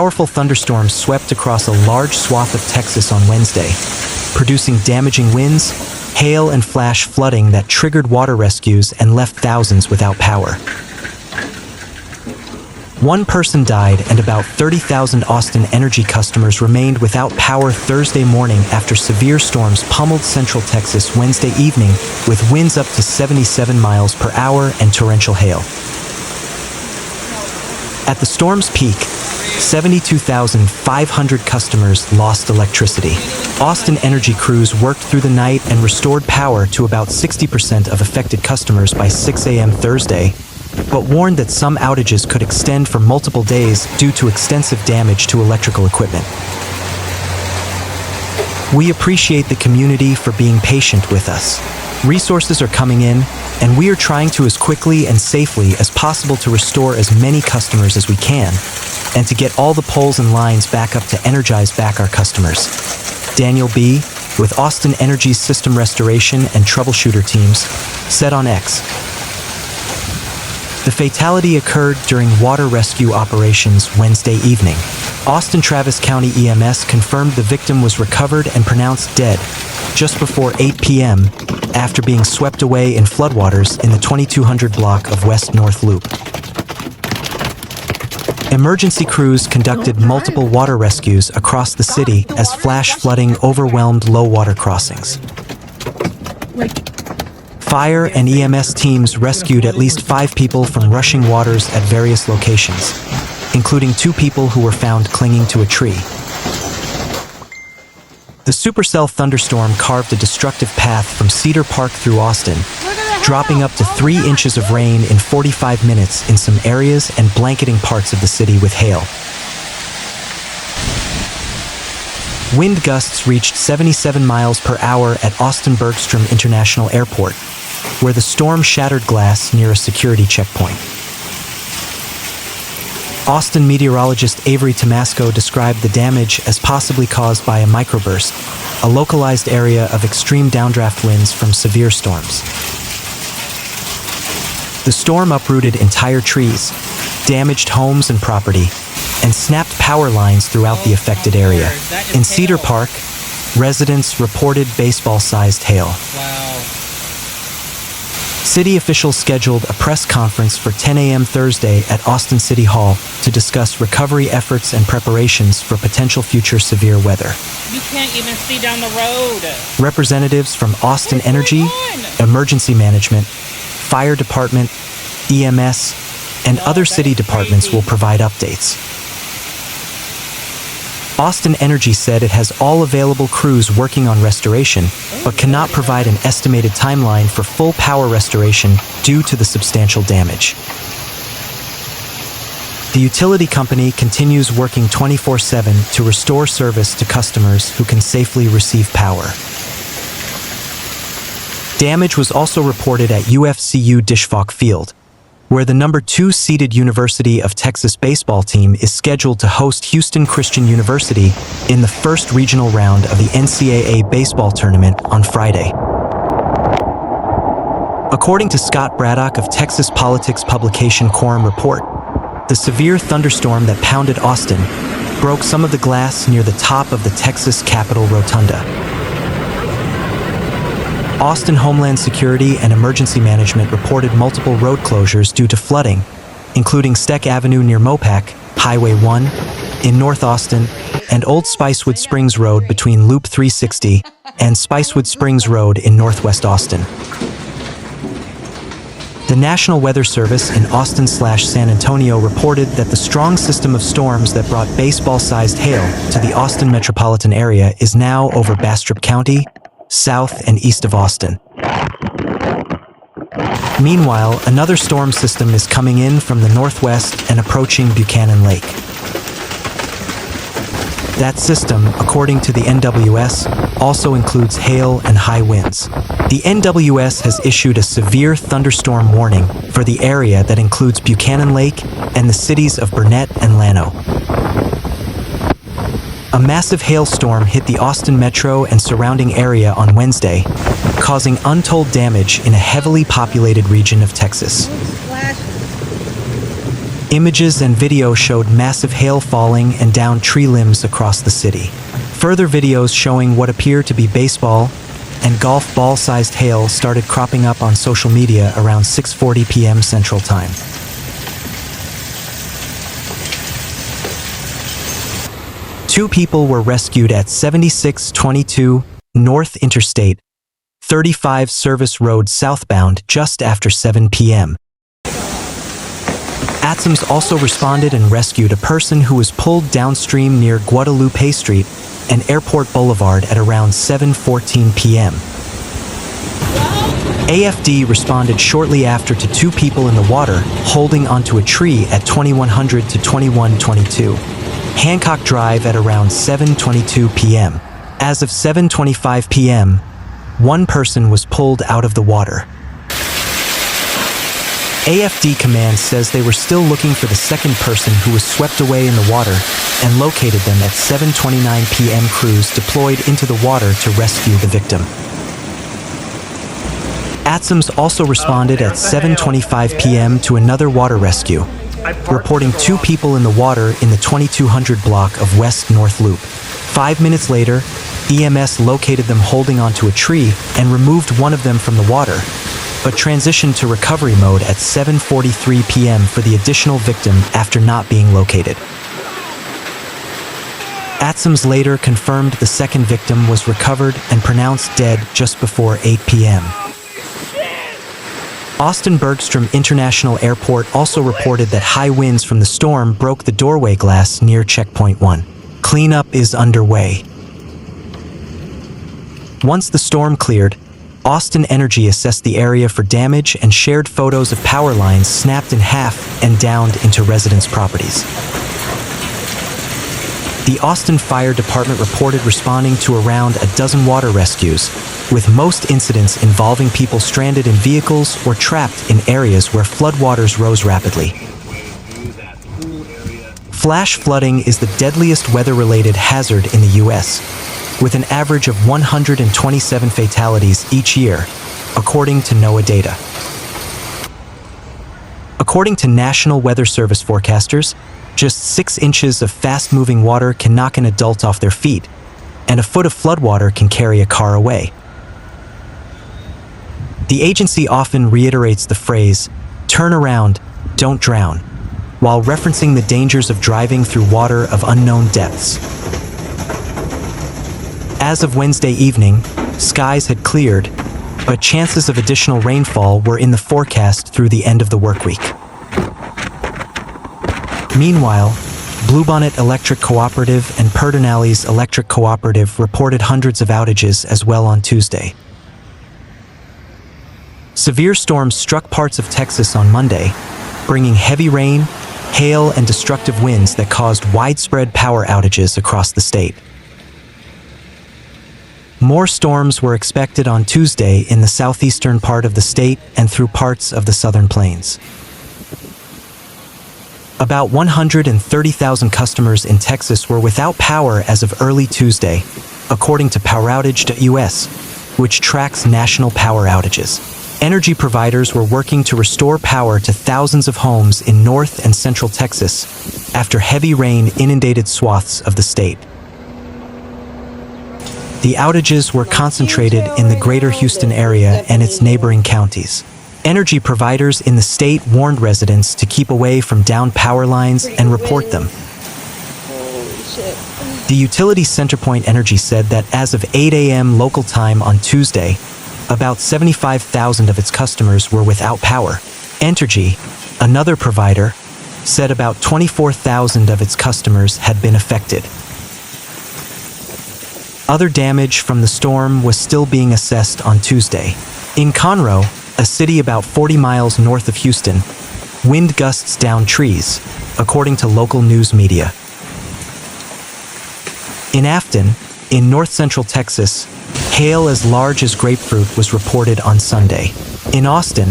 powerful thunderstorms swept across a large swath of Texas on Wednesday, producing damaging winds, hail, and flash flooding that triggered water rescues and left thousands without power. One person died and about 30,000 Austin Energy customers remained without power Thursday morning after severe storms pummeled central Texas Wednesday evening with winds up to 77 miles per hour and torrential hail. At the storm's peak, 72,500 customers lost electricity. Austin Energy crews worked through the night and restored power to about 60% of affected customers by 6 a.m. Thursday, but warned that some outages could extend for multiple days due to extensive damage to electrical equipment. We appreciate the community for being patient with us. Resources are coming in, and we are trying to as quickly and safely as possible to restore as many customers as we can, and to get all the poles and lines back up to energize back our customers. Daniel B., with Austin Energy's system restoration and troubleshooter teams, said on X. The fatality occurred during water rescue operations Wednesday evening. Austin-Travis County EMS confirmed the victim was recovered and pronounced dead just before 8 p.m. after being swept away in floodwaters in the 2200 block of West North Loop. Emergency crews conducted multiple water rescues across the city as flash flooding overwhelmed low water crossings. Fire and EMS teams rescued at least 5 people from rushing waters at various locations, including 2 people who were found clinging to a tree. The supercell thunderstorm carved a destructive path from Cedar Park through Austin, dropping up to 3 inches of rain in 45 minutes in some areas and blanketing parts of the city with hail. Wind gusts reached 77 miles per hour at Austin-Bergstrom International Airport, where the storm shattered glass near a security checkpoint. Austin meteorologist Avery Tomasco described the damage as possibly caused by a microburst, a localized area of extreme downdraft winds from severe storms. The storm uprooted entire trees, damaged homes and property, and snapped power lines throughout the affected area. In Cedar Park, residents reported baseball-sized hail. Wow. City officials scheduled a press conference for 10 a.m. Thursday at Austin City Hall to discuss recovery efforts and preparations for potential future severe weather. You can't even see down the road. Representatives from Austin Energy, Emergency Management, Fire Department, EMS, and other city departments will provide updates. Austin Energy said it has all available crews working on restoration, but cannot provide an estimated timeline for full power restoration due to the substantial damage. The utility company continues working 24/7 to restore service to customers who can safely receive power. Damage was also reported at UFCU Dishfalk Field, where the number 2 seeded University of Texas baseball team is scheduled to host Houston Christian University in the first regional round of the NCAA baseball tournament on Friday. According to Scott Braddock of Texas politics publication Quorum Report, the severe thunderstorm that pounded Austin broke some of the glass near the top of the Texas Capitol Rotunda. Austin Homeland Security and Emergency Management reported multiple road closures due to flooding, including Steck Avenue near Mopac, Highway 1 in North Austin, and Old Spicewood Springs Road between Loop 360 and Spicewood Springs Road in Northwest Austin. The National Weather Service in Austin/San Antonio reported that the strong system of storms that brought baseball-sized hail to the Austin metropolitan area is now over Bastrop County, south and east of Austin. Meanwhile, another storm system is coming in from the northwest and approaching Buchanan Lake. That system, according to the NWS, also includes hail and high winds. The NWS has issued a severe thunderstorm warning for the area that includes Buchanan Lake and the cities of Burnett and Llano. A massive hailstorm hit the Austin metro and surrounding area on Wednesday, causing untold damage in a heavily populated region of Texas. Images and video showed massive hail falling and down tree limbs across the city. Further videos showing what appear to be baseball and golf ball-sized hail started cropping up on social media around 6:40 p.m. Central Time. Two people were rescued at 7622 North Interstate 35 Service Road southbound just after 7 p.m. ATSOMs also responded and rescued a person who was pulled downstream near Guadalupe Street and Airport Boulevard at around 7:14 p.m. AFD responded shortly after to two people in the water holding onto a tree at 2100 to 2122 Hancock Drive at around 7:22 p.m. As of 7:25 p.m., one person was pulled out of the water. AFD Command says they were still looking for the second person who was swept away in the water and located them at 7:29 p.m. Crews deployed into the water to rescue the victim. ATSOMs also responded at 7:25 p.m. to another water rescue, reporting two people in the water in the 2200 block of West North Loop. 5 minutes later, EMS located them holding onto a tree and removed one of them from the water, but transitioned to recovery mode at 7:43 p.m. for the additional victim after not being located. ATSOMs later confirmed the second victim was recovered and pronounced dead just before 8 p.m. Austin-Bergstrom International Airport also reported that high winds from the storm broke the doorway glass near Checkpoint 1. Cleanup is underway. Once the storm cleared, Austin Energy assessed the area for damage and shared photos of power lines snapped in half and downed into residents' properties. The Austin Fire Department reported responding to around a dozen water rescues, with most incidents involving people stranded in vehicles or trapped in areas where floodwaters rose rapidly. Flash flooding is the deadliest weather-related hazard in the U.S., with an average of 127 fatalities each year, according to NOAA data. According to National Weather Service forecasters, just 6 inches of fast-moving water can knock an adult off their feet, and a foot of floodwater can carry a car away. The agency often reiterates the phrase, "Turn around, don't drown," while referencing the dangers of driving through water of unknown depths. As of Wednesday evening, skies had cleared, but chances of additional rainfall were in the forecast through the end of the workweek. Meanwhile, Bluebonnet Electric Cooperative and Pedernales Electric Cooperative reported hundreds of outages as well on Tuesday. Severe storms struck parts of Texas on Monday, bringing heavy rain, hail, and destructive winds that caused widespread power outages across the state. More storms were expected on Tuesday in the southeastern part of the state and through parts of the southern plains. About 130,000 customers in Texas were without power as of early Tuesday, according to PowerOutage.us, which tracks national power outages. Energy providers were working to restore power to thousands of homes in North and Central Texas after heavy rain inundated swaths of the state. The outages were concentrated in the greater Houston area and its neighboring counties. Energy providers in the state warned residents to keep away from downed power lines and report them. The utility CenterPoint Energy said that as of 8 a.m. local time on Tuesday, about 75,000 of its customers were without power. Entergy, another provider, said about 24,000 of its customers had been affected. Other damage from the storm was still being assessed on Tuesday. In Conroe, a city about 40 miles north of Houston, wind gusts downed trees, according to local news media. In Afton, in north-central Texas, hail as large as grapefruit was reported on Sunday. In Austin,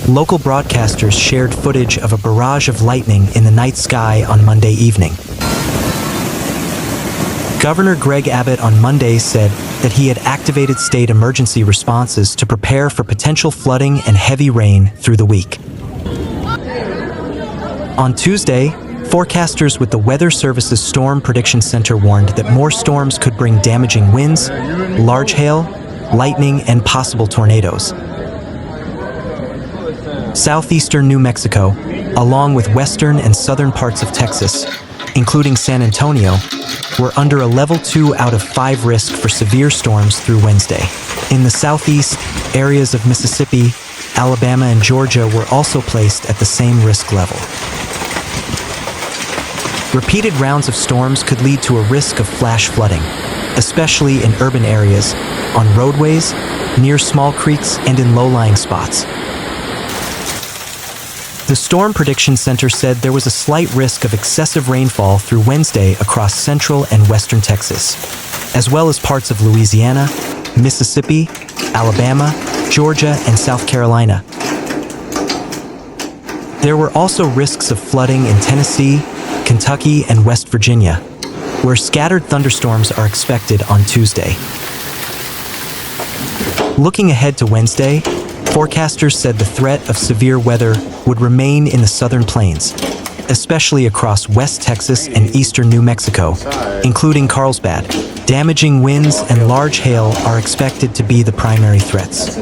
local broadcasters shared footage of a barrage of lightning in the night sky on Monday evening. Governor Greg Abbott on Monday said that he had activated state emergency responses to prepare for potential flooding and heavy rain through the week. On Tuesday, forecasters with the Weather Service's Storm Prediction Center warned that more storms could bring damaging winds, large hail, lightning, and possible tornadoes. Southeastern New Mexico, along with western and southern parts of Texas, including San Antonio, were under a level 2 out of 5 risk for severe storms through Wednesday. In the southeast, areas of Mississippi, Alabama, and Georgia were also placed at the same risk level. Repeated rounds of storms could lead to a risk of flash flooding, especially in urban areas, on roadways, near small creeks, and in low-lying spots. The Storm Prediction Center said there was a slight risk of excessive rainfall through Wednesday across central and western Texas, as well as parts of Louisiana, Mississippi, Alabama, Georgia, and South Carolina. There were also risks of flooding in Tennessee, Kentucky, and West Virginia, where scattered thunderstorms are expected on Tuesday. Looking ahead to Wednesday, forecasters said the threat of severe weather would remain in the southern plains, especially across West Texas and eastern New Mexico, including Carlsbad. Damaging winds and large hail are expected to be the primary threats.